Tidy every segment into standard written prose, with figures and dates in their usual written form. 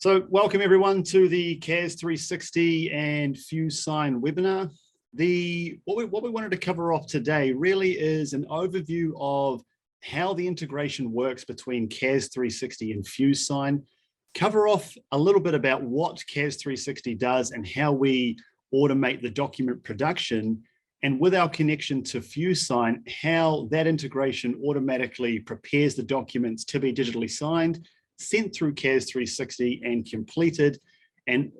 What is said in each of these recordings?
So welcome everyone to the CAS 360 and FuseSign webinar. What we wanted to cover off today really is an overview of how the integration works between CAS 360 and FuseSign, cover off a little bit about what CAS 360 does and how we automate the document production, and with our connection to FuseSign, how that integration automatically prepares the documents to be digitally signed, sent through CAS 360 and completed, and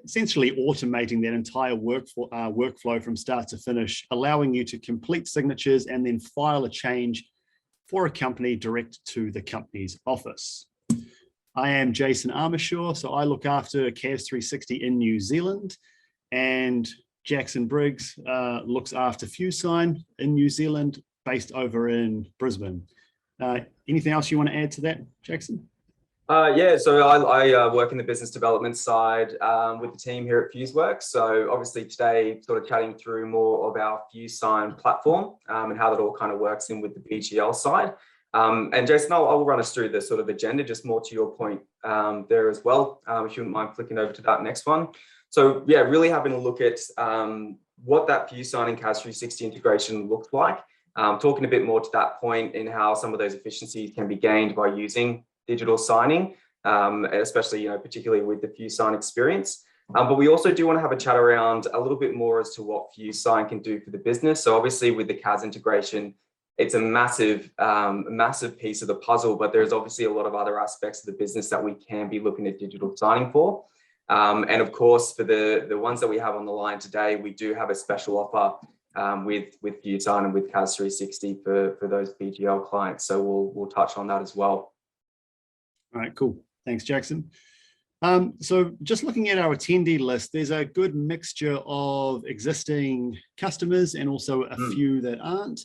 essentially automating that entire workflow from start to finish, allowing you to complete signatures and then file a change for a company direct to the company's office. I am Jason Armishaw, so I look after CAS 360 in New Zealand, and Jackson Briggs looks after FuseSign in New Zealand, based over in Brisbane. Anything else you want to add to that, Jackson? Yeah, so I work in the business development side with the team here at FuseWorks. So obviously today, sort of chatting through more of our FuseSign platform and how that all kind of works in with the BGL side. And Jason, I'll run us through the sort of agenda, just more to your point there as well, if you wouldn't mind flicking over to that next one. So yeah, really having a look at what that FuseSign and CAS 360 integration looks like. Talking a bit more to that point in how some of those efficiencies can be gained by using digital signing, especially, particularly with the FuseSign experience. But we also do want to have a chat around a little bit more as to what FuseSign can do for the business. So obviously with the CAS integration, it's a massive piece of the puzzle, but there's obviously a lot of other aspects of the business that we can be looking at digital signing for. And of course, for the ones that we have on the line today, we do have a special offer with FuseSign and with CAS 360 for those BGL clients. So we'll touch on that as well. All right, cool. Thanks, Jackson. So just looking at our attendee list, there's a good mixture of existing customers and also a few that aren't.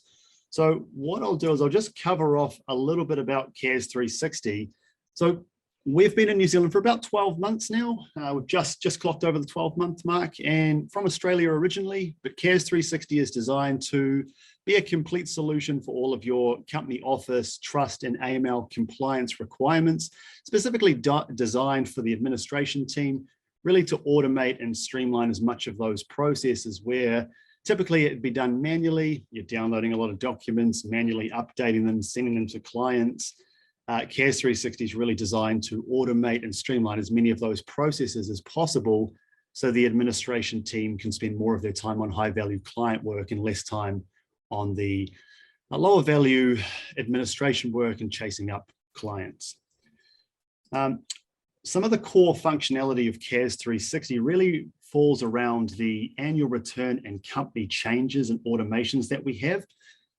So what I'll do is I'll just cover off a little bit about CAS 360. So we've been in New Zealand for about 12 months now. We've just clocked over the 12-month mark, and from Australia originally, but CAS 360 is designed to be a complete solution for all of your company office, trust, and AML compliance requirements, specifically designed for the administration team, really to automate and streamline as much of those processes where typically it'd be done manually. You're downloading a lot of documents, manually updating them, sending them to clients. CAS 360 is really designed to automate and streamline as many of those processes as possible, so the administration team can spend more of their time on high-value client work and less time on the lower value administration work and chasing up clients. Some of the core functionality of CAS 360 really falls around the annual return and company changes and automations that we have.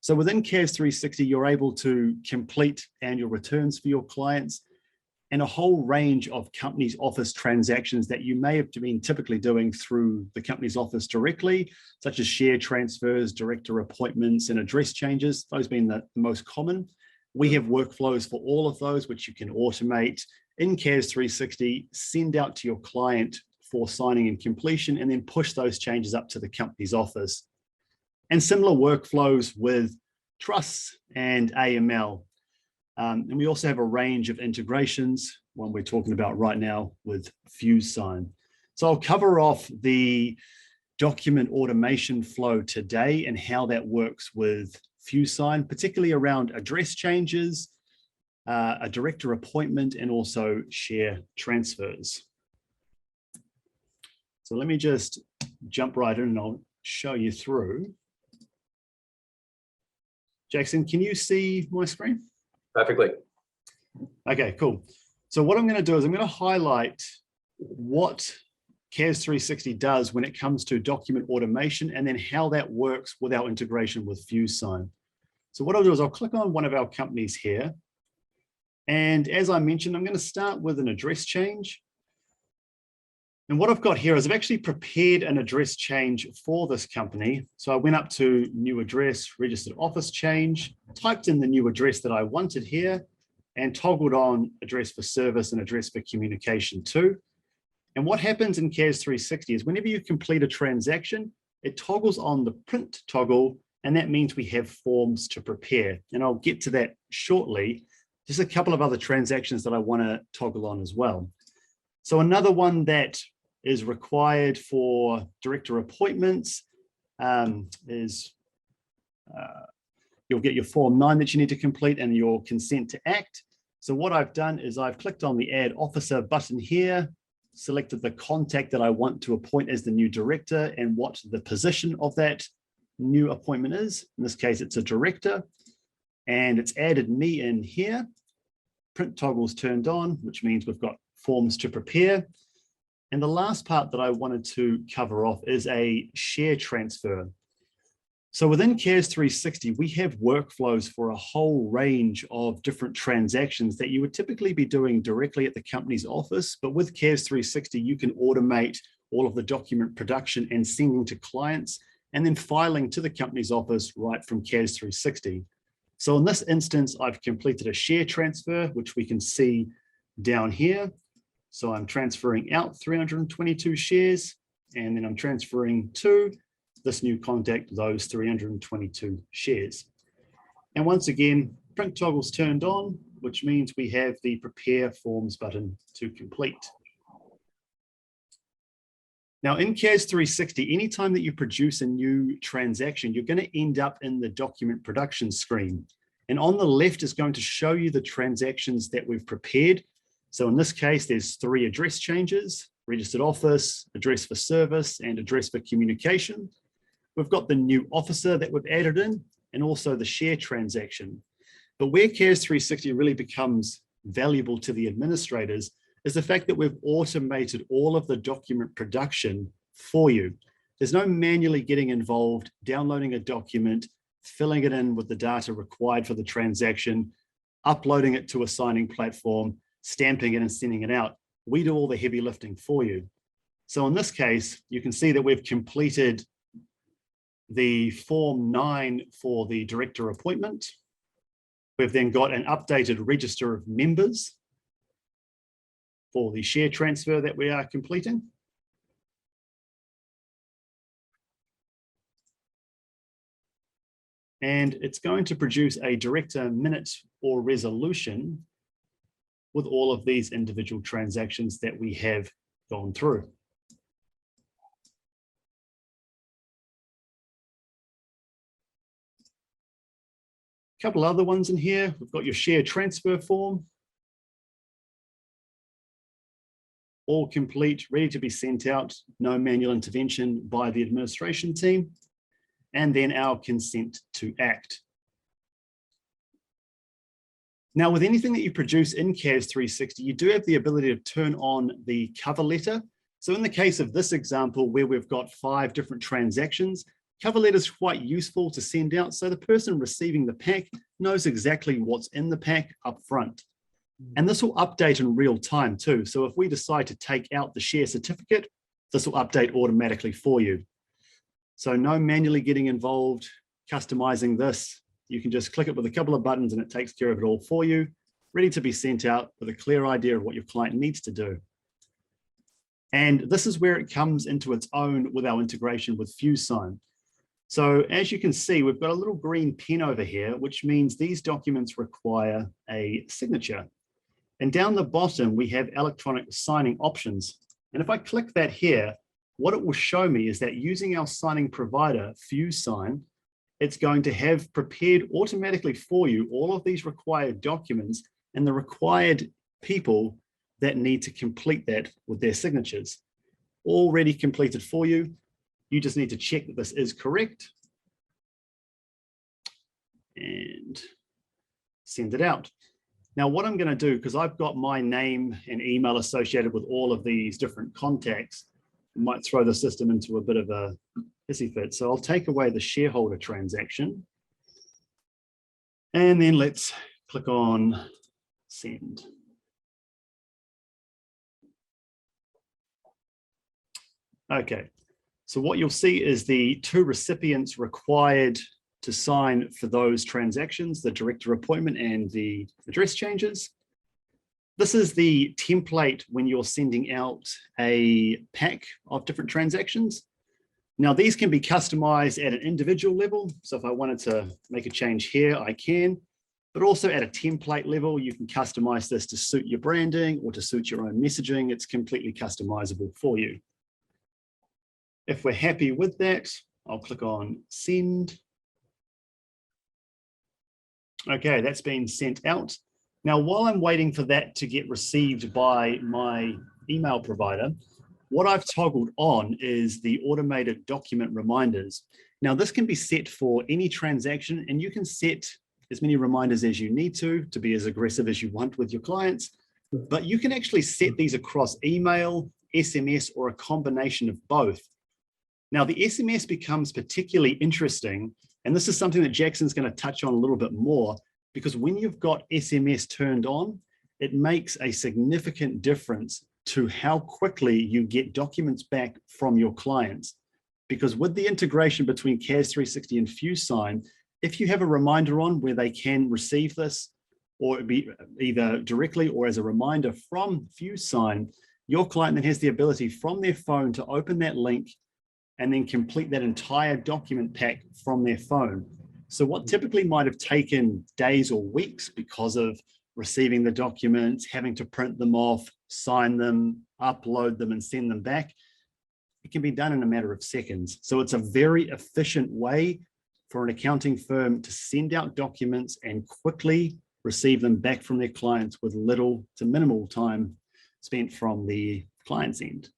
So within CAS 360, you're able to complete annual returns for your clients and a whole range of company's office transactions that you may have been typically doing through the company's office directly, such as share transfers, director appointments, and address changes, those being the most common. We have workflows for all of those, which you can automate in CAS 360, send out to your client for signing and completion, and then push those changes up to the company's office. And similar workflows with trusts and AML. And we also have a range of integrations, one we're talking about right now with FuseSign. So I'll cover off the document automation flow today and how that works with FuseSign, particularly around address changes, a director appointment, and also share transfers. So let me just jump right in and I'll show you through. Jackson, can you see my screen? Perfectly. Okay, cool. So what I'm going to do is I'm going to highlight what CAS 360 does when it comes to document automation and then how that works with our integration with FuseSign. So what I'll do is I'll click on one of our companies here. And as I mentioned, I'm going to start with an address change. And what I've got here is I've actually prepared an address change for this company. So I went up to new address, registered office change, typed in the new address that I wanted here, and toggled on address for service and address for communication too. And what happens in CAS 360 is whenever you complete a transaction, it toggles on the print toggle, and that means we have forms to prepare. And I'll get to that shortly. Just a couple of other transactions that I want to toggle on as well. So another one that is required for director appointments is you'll get your Form 9 that you need to complete and your consent to act. So what I've done is I've clicked on the Add Officer button here, selected the contact that I want to appoint as the new director and what the position of that new appointment is. In this case, it's a director, and it's added me in here. Print toggle's turned on, which means we've got forms to prepare. And the last part that I wanted to cover off is a share transfer. So within CAS 360, we have workflows for a whole range of different transactions that you would typically be doing directly at the company's office. But with CAS 360, you can automate all of the document production and sending to clients, and then filing to the company's office right from CAS 360. So in this instance, I've completed a share transfer, which we can see down here. So I'm transferring out 322 shares, and then I'm transferring to this new contact those 322 shares. And once again, print toggle's turned on, which means we have the prepare forms button to complete. Now in CAS 360, anytime that you produce a new transaction, you're going to end up in the document production screen. And on the left is going to show you the transactions that we've prepared. So in this case, there's 3 address changes: registered office, address for service, and address for communication. We've got the new officer that we've added in, and also the share transaction. But where CAS 360 really becomes valuable to the administrators is the fact that we've automated all of the document production for you. There's no manually getting involved, downloading a document, filling it in with the data required for the transaction, uploading it to a signing platform, stamping it and sending it out. We do all the heavy lifting for you. So in this case, you can see that we've completed the Form 9 for the director appointment. We've then got an updated register of members for the share transfer that we are completing. And it's going to produce a director minute or resolution with all of these individual transactions that we have gone through. A couple other ones in here. We've got your share transfer form. All complete, ready to be sent out, no manual intervention by the administration team. And then our consent to act. Now, with anything that you produce in CAS 360, you do have the ability to turn on the cover letter. So in the case of this example, where we've got 5 different transactions, cover letter is quite useful to send out so the person receiving the pack knows exactly what's in the pack up front. And this will update in real time too. So if we decide to take out the share certificate, this will update automatically for you. So no manually getting involved, customizing this. You can just click it with a couple of buttons and it takes care of it all for you, ready to be sent out with a clear idea of what your client needs to do. And this is where it comes into its own with our integration with FuseSign. So as you can see, we've got a little green pen over here, which means these documents require a signature. And down the bottom, we have electronic signing options. And if I click that here, what it will show me is that using our signing provider, FuseSign, it's going to have prepared automatically for you all of these required documents and the required people that need to complete that with their signatures. Already completed for you. You just need to check that this is correct and send it out. Now, what I'm going to do, because I've got my name and email associated with all of these different contacts, might throw the system into a bit of a hissy fit. So I'll take away the shareholder transaction. And then let's click on send. Okay, so what you'll see is the 2 recipients required to sign for those transactions, the director appointment and the address changes. This is the template when you're sending out a pack of different transactions. Now, these can be customized at an individual level. So if I wanted to make a change here, I can. But also at a template level, you can customize this to suit your branding or to suit your own messaging. It's completely customizable for you. If we're happy with that, I'll click on send. Okay, that's been sent out. Now, while I'm waiting for that to get received by my email provider, what I've toggled on is the automated document reminders. Now, this can be set for any transaction, and you can set as many reminders as you need to be as aggressive as you want with your clients, but you can actually set these across email, SMS, or a combination of both. Now, the SMS becomes particularly interesting, and this is something that Jackson's going to touch on a little bit more, because when you've got SMS turned on, it makes a significant difference to how quickly you get documents back from your clients. Because with the integration between CAS 360 and FuseSign, if you have a reminder on where they can receive this, or be either directly or as a reminder from FuseSign, your client then has the ability from their phone to open that link and then complete that entire document pack from their phone. So what typically might have taken days or weeks because of receiving the documents, having to print them off, sign them, upload them, and send them back, it can be done in a matter of seconds. So it's a very efficient way for an accounting firm to send out documents and quickly receive them back from their clients with little to minimal time spent from the client's end.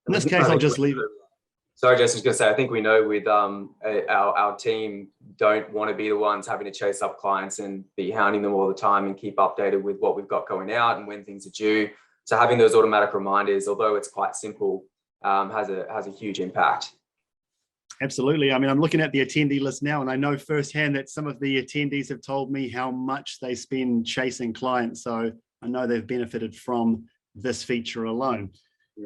In this case, I'll just leave it. Sorry, Jess, I was going to say, I think we know with our team don't want to be the ones having to chase up clients and be hounding them all the time and keep updated with what we've got going out and when things are due. So having those automatic reminders, although it's quite simple, has a huge impact. Absolutely. I mean, I'm looking at the attendee list now, and I know firsthand that some of the attendees have told me how much they spend chasing clients. So I know they've benefited from this feature alone.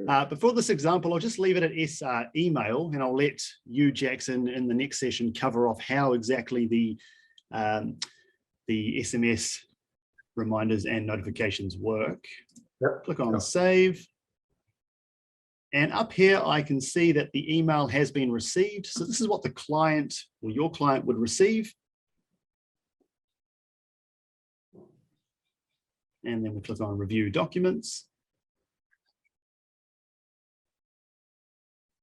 But for this example, I'll just leave it at email, and I'll let you, Jackson, in the next session cover off how exactly the SMS reminders and notifications work. Yep. Click on save. And up here, I can see that the email has been received. So this is what the client or your client would receive. And then we click on review documents.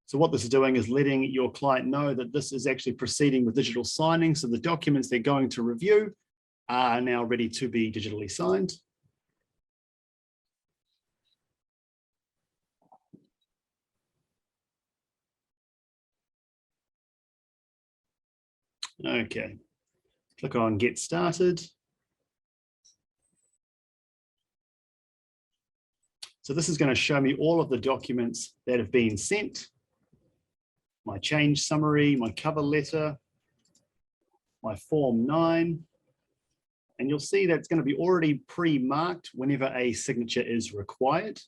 So what this is doing is letting your client know that this is actually proceeding with digital signing. So the documents they're going to review are now ready to be digitally signed. Okay, click on get started. So this is going to show me all of the documents that have been sent. My change summary, my cover letter, my Form 9, and you'll see that it's going to be already pre-marked whenever a signature is required.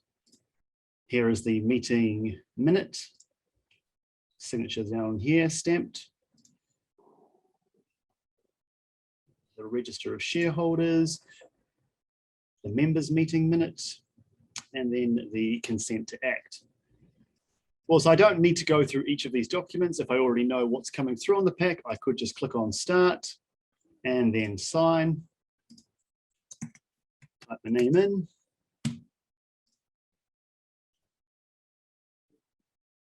Here is the meeting minute, signature down here, stamped. The register of shareholders, the members meeting minutes, and then the consent to act. Well, so I don't need to go through each of these documents. If I already know what's coming through on the pack, I could just click on start and then sign, type the name in,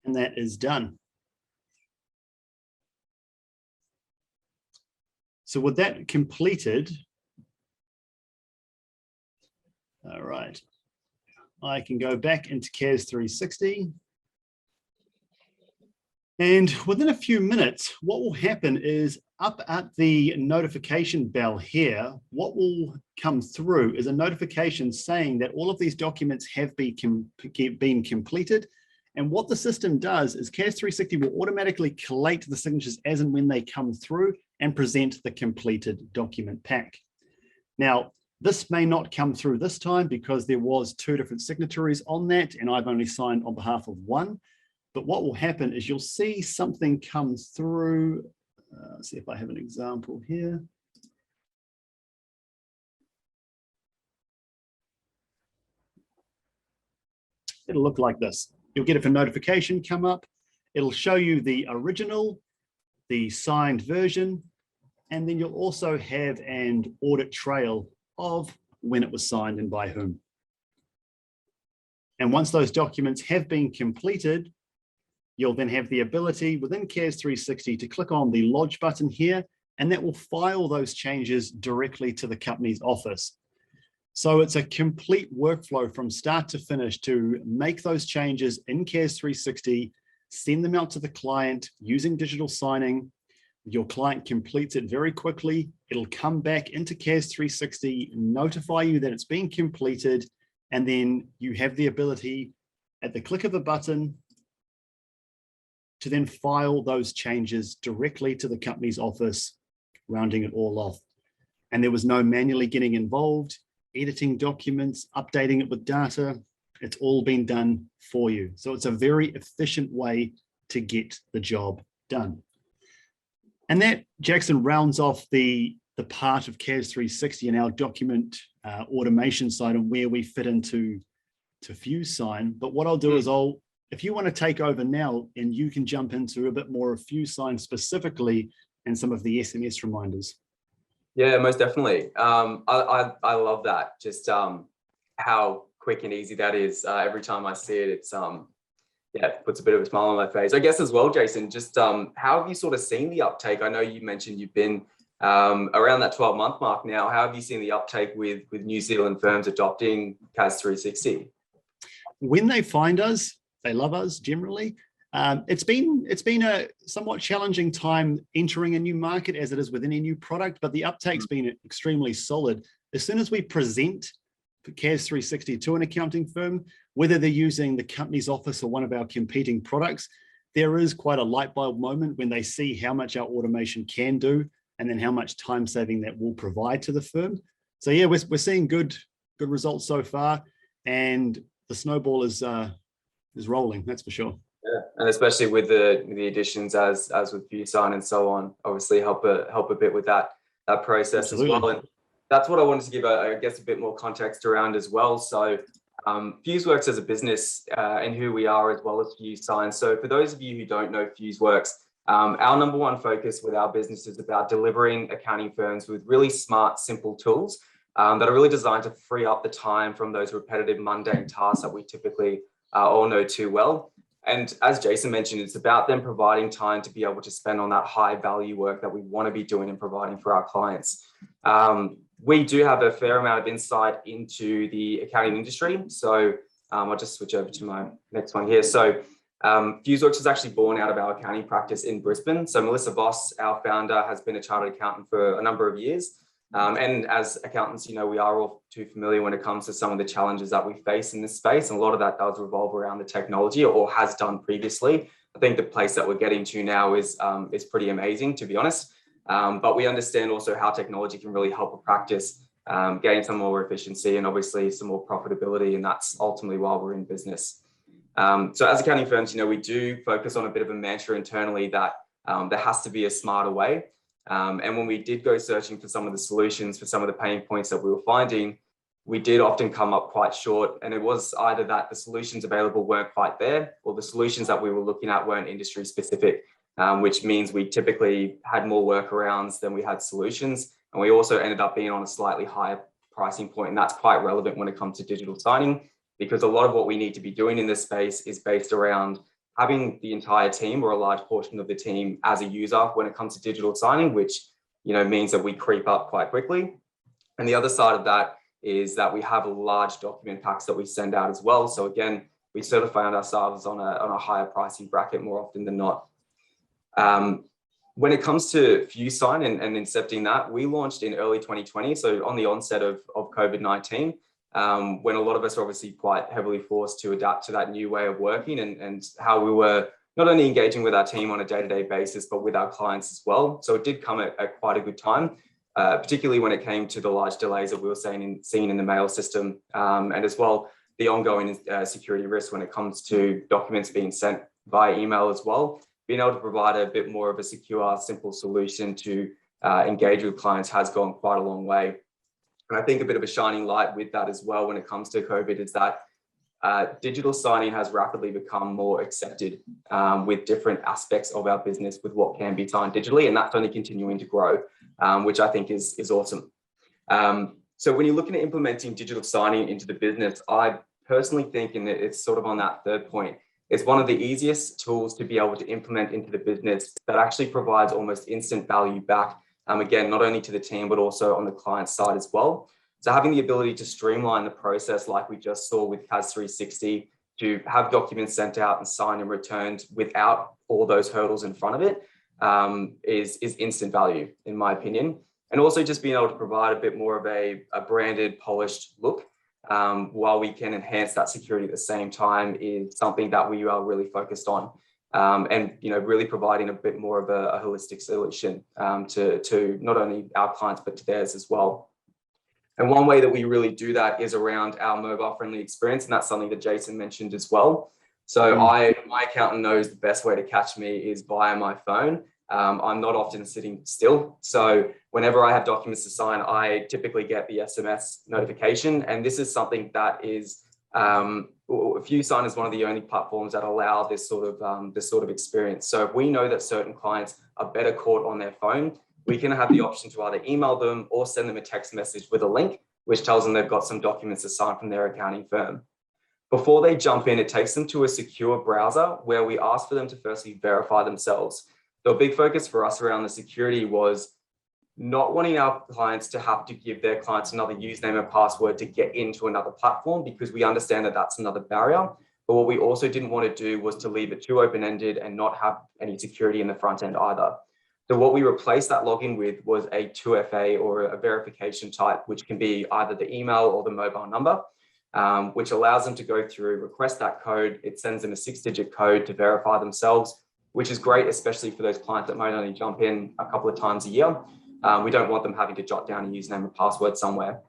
and that is done. So with that completed, all right, I can go back into CAS 360. And within a few minutes, what will happen is up at the notification bell here, what will come through is a notification saying that all of these documents have been completed. And what the system does is CAS 360 will automatically collate the signatures as and when they come through and present the completed document pack. Now, this may not come through this time because there was 2 different signatories on that, and I've only signed on behalf of one. But what will happen is you'll see something come through. Let's see if I have an example here. It'll look like this. You'll get a notification come up. It'll show you the original, the signed version, And then you'll also have an audit trail of when it was signed and by whom. And once those documents have been completed, you'll then have the ability within CAS 360 to click on the Lodge button here, and that will file those changes directly to the company's office. So it's a complete workflow from start to finish to make those changes in CAS 360, send them out to the client using digital signing. Your client completes it very quickly. It'll come back into CAS 360, notify you that it's been completed, and then you have the ability at the click of a button to then file those changes directly to the company's office, rounding it all off. And there was no manually getting involved, editing documents, updating it with data. It's all been done for you. So it's a very efficient way to get the job done. And that, Jackson, rounds off the part of CAS 360 and our document automation side and where we fit into FuseSign. But what I'll do is if you want to take over now and you can jump into a bit more of FuseSign specifically and some of the SMS reminders. Yeah, most definitely. I love that. Just how quick and easy that is. Every time I see it, it's yeah, it puts a bit of a smile on my face. I guess as well, Jason, just how have you sort of seen the uptake? I know you mentioned you've been around that 12-month mark now. How have you seen the uptake with New Zealand firms adopting CAS 360? When they find us, they love us generally. It's been a somewhat challenging time entering a new market as it is with any new product, but the uptake's been extremely solid. As soon as we present CAS 360 to an accounting firm, whether they're using the company's office or one of our competing products, there is quite a light bulb moment when they see how much our automation can do and then how much time saving that will provide to the firm. So yeah, we're seeing good results so far, and the snowball is rolling, that's for sure. Yeah, and especially with the additions as with FuseSign and so on, obviously help a bit with that process. Absolutely. As well. And that's what I wanted to give, I guess, a bit more context around as well. So FuseWorks as a business and who we are, as well as FuseSign. So for those of you who don't know FuseWorks, our number one focus with our business is about delivering accounting firms with really smart, simple tools that are really designed to free up the time from those repetitive, mundane tasks that we typically all know too well. And as Jason mentioned, it's about them providing time to be able to spend on that high value work that we want to be doing and providing for our clients. We do have a fair amount of insight into the accounting industry. So I'll just switch over to my next one here. So FuseWorks is actually born out of our accounting practice in Brisbane. So Melissa Voss, our founder, has been a chartered accountant for a number of years. And as accountants, you know, we are all too familiar when it comes to some of the challenges that we face in this space. And a lot of that does revolve around the technology, or has done previously. I think the place that we're getting to now is pretty amazing, to be honest. But we understand also how technology can really help a practice gain some more efficiency and obviously some more profitability. And that's ultimately why we're in business. So as accounting firms, you know, we do focus on a bit of a mantra internally that there has to be a smarter way. And when we did go searching for some of the solutions for some of the pain points that we were finding, we did often come up quite short. And it was either that the solutions available weren't quite there, or the solutions that we were looking at weren't industry specific, which means we typically had more workarounds than we had solutions. And we also ended up being on a slightly higher pricing point. And that's quite relevant when it comes to digital signing, because a lot of what we need to be doing in this space is based around having the entire team or a large portion of the team as a user when it comes to digital signing, which, you know, means that we creep up quite quickly. And the other side of that is that we have a large document packs that we send out as well. So again, we sort of found ourselves on a higher pricing bracket more often than not. When it comes to FuseSign and incepting that, we launched in early 2020. So on the onset of COVID-19, when a lot of us are obviously quite heavily forced to adapt to that new way of working and how we were not only engaging with our team on a day-to-day basis, but with our clients as well. So it did come at quite a good time, particularly when it came to the large delays that we were seeing in the mail system, and as well, the ongoing security risks when it comes to documents being sent via email as well. Being able to provide a bit more of a secure, simple solution to engage with clients has gone quite a long way. And I think a bit of a shining light with that as well when it comes to COVID is that digital signing has rapidly become more accepted with different aspects of our business with what can be signed digitally, and that's only continuing to grow. which I think is awesome. So when you're looking at implementing digital signing into the business, I personally think, and it's sort of on that third point, it's one of the easiest tools to be able to implement into the business that actually provides almost instant value back. Again, not only to the team, but also on the client side as well. So having the ability to streamline the process like we just saw with CAS 360, to have documents sent out and signed and returned without all those hurdles in front of it, is instant value, in my opinion. And also just being able to provide a bit more of a branded, polished look, while we can enhance that security at the same time, is something that we are really focused on. And really providing a bit more of a holistic solution to not only our clients, but to theirs as well. And one way that we really do that is around our mobile friendly experience. And that's something that Jason mentioned as well. So my accountant knows the best way to catch me is via my phone. I'm not often sitting still. So whenever I have documents to sign, I typically get the SMS notification. And this is something that is, FuseSign is one of the only platforms that allow this sort of experience. So if we know that certain clients are better caught on their phone, we can have the option to either email them or send them a text message with a link, which tells them they've got some documents to sign from their accounting firm. Before they jump in, it takes them to a secure browser where we ask for them to firstly verify themselves. So a big focus for us around the security was not wanting our clients to have to give their clients another username and password to get into another platform, because we understand that that's another barrier. But what we also didn't want to do was to leave it too open-ended and not have any security in the front end either. So what we replaced that login with was a 2FA, or a verification type, which can be either the email or the mobile number, which allows them to go through, request that code. It sends them a 6-digit code to verify themselves, which is great, especially for those clients that might only jump in a couple of times a year. We don't want them having to jot down a username and password somewhere.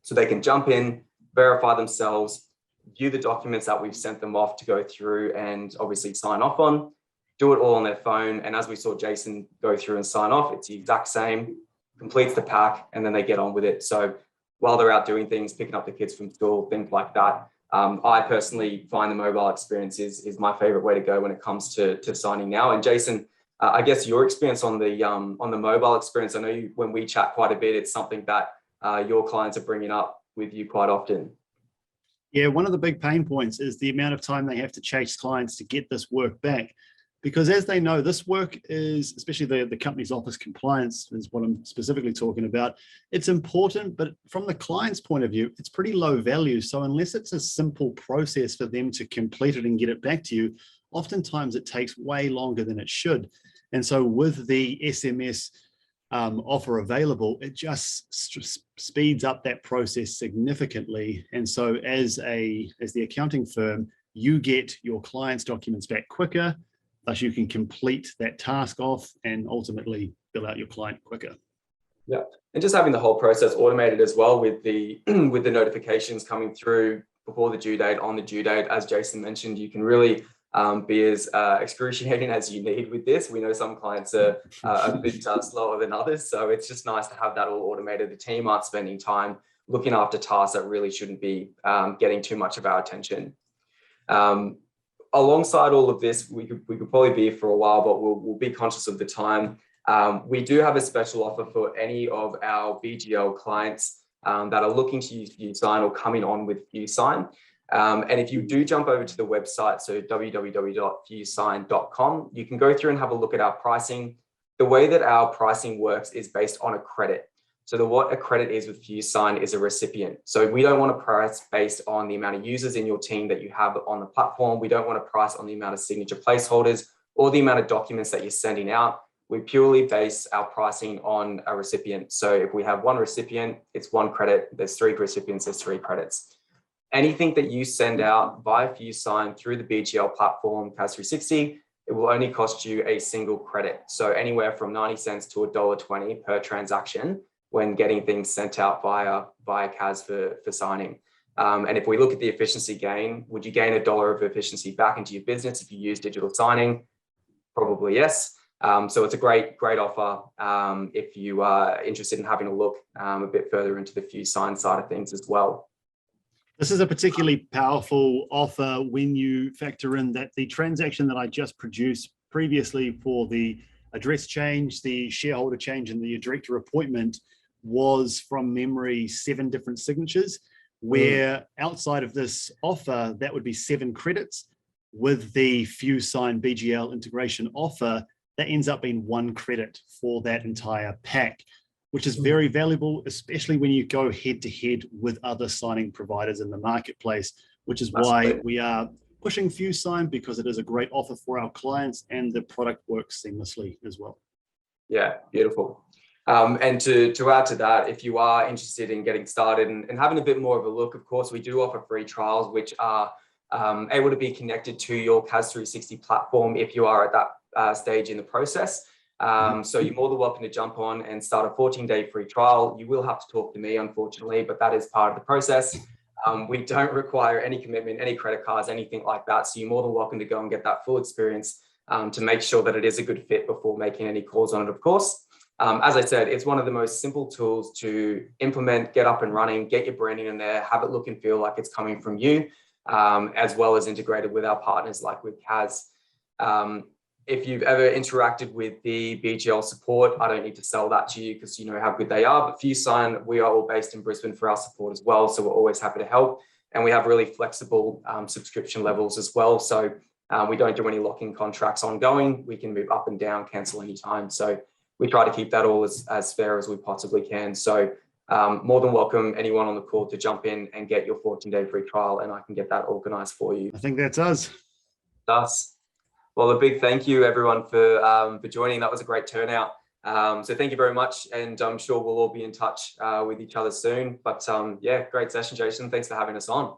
So they can jump in, verify themselves, view the documents that we've sent them off to go through and obviously sign off on, do it all on their phone. And as we saw Jason go through and sign off, it's the exact same, completes the pack, and then they get on with it. So while they're out doing things, picking up the kids from school, things like that, I personally find the mobile experience is my favorite way to go when it comes to signing now. And Jason, I guess your experience on the mobile experience, I know when we chat quite a bit, it's something that your clients are bringing up with you quite often. Yeah, one of the big pain points is the amount of time they have to chase clients to get this work back. Because as they know, this work is, especially the company's office compliance is what I'm specifically talking about, it's important, but from the client's point of view, it's pretty low value. So unless it's a simple process for them to complete it and get it back to you, oftentimes it takes way longer than it should. And so with the SMS offer available, it just speeds up that process significantly. And so as the accounting firm, you get your client's documents back quicker, thus you can complete that task off and ultimately bill out your client quicker. Yeah, and just having the whole process automated as well with the notifications coming through before the due date, on the due date, as Jason mentioned, you can really be as excruciating as you need with this. We know some clients are a bit slower than others, so it's just nice to have that all automated. The team aren't spending time looking after tasks that really shouldn't be getting too much of our attention. Alongside all of this, we could probably be here for a while, but we'll be conscious of the time. We do have a special offer for any of our BGL clients that are looking to use FuseSign or coming on with FuseSign. And if you do jump over to the website, so www.fusesign.com, you can go through and have a look at our pricing. The way that our pricing works is based on a credit. So what a credit is with FuseSign is a recipient. So we don't want to price based on the amount of users in your team that you have on the platform. We don't want to price on the amount of signature placeholders or the amount of documents that you're sending out. We purely base our pricing on a recipient. So if we have one recipient, it's one credit. There's 3 recipients, there's 3 credits. Anything that you send out via FuseSign through the BGL platform, CAS 360, it will only cost you a single credit. So anywhere from 90 cents to $1.20 per transaction when getting things sent out via CAS for signing. And if we look at the efficiency gain, would you gain $1 of efficiency back into your business if you use digital signing? Probably yes. So it's a great offer if you are interested in having a look a bit further into the FuseSign side of things as well. This is a particularly powerful offer when you factor in that the transaction that I just produced previously for the address change, the shareholder change, and the director appointment was, from memory, 7 different signatures, where outside of this offer, that would be 7 credits. With the FuseSign BGL integration offer, that ends up being 1 credit for that entire pack, which is very valuable, especially when you go head to head with other signing providers in the marketplace, which is why we are pushing FuseSign, because it is a great offer for our clients and the product works seamlessly as well. Yeah, beautiful. And to add to that, if you are interested in getting started and having a bit more of a look, of course, we do offer free trials, which are able to be connected to your CAS 360 platform if you are at that stage in the process. So you're more than welcome to jump on and start a 14-day free trial. You will have to talk to me, unfortunately, but that is part of the process. We don't require any commitment, any credit cards, anything like that. So you're more than welcome to go and get that full experience to make sure that it is a good fit before making any calls on it, of course. As I said, it's one of the most simple tools to implement, get up and running, get your branding in there, have it look and feel like it's coming from you, as well as integrated with our partners like with CAS. If you've ever interacted with the BGL support, I don't need to sell that to you because you know how good they are. But FuseSign, we are all based in Brisbane for our support as well. So we're always happy to help. And we have really flexible subscription levels as well. So we don't do any lock-in contracts ongoing. We can move up and down, cancel anytime. So we try to keep that all as fair as we possibly can. So more than welcome anyone on the call to jump in and get your 14-day free trial, and I can get that organized for you. I think that's us. Us. Well, a big thank you everyone for joining. That was a great turnout. So thank you very much, and I'm sure we'll all be in touch with each other soon. But yeah, great session, Jason. Thanks for having us on.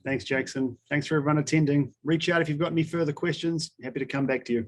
Thanks, Jackson. Thanks for everyone attending. Reach out if you've got any further questions. Happy to come back to you.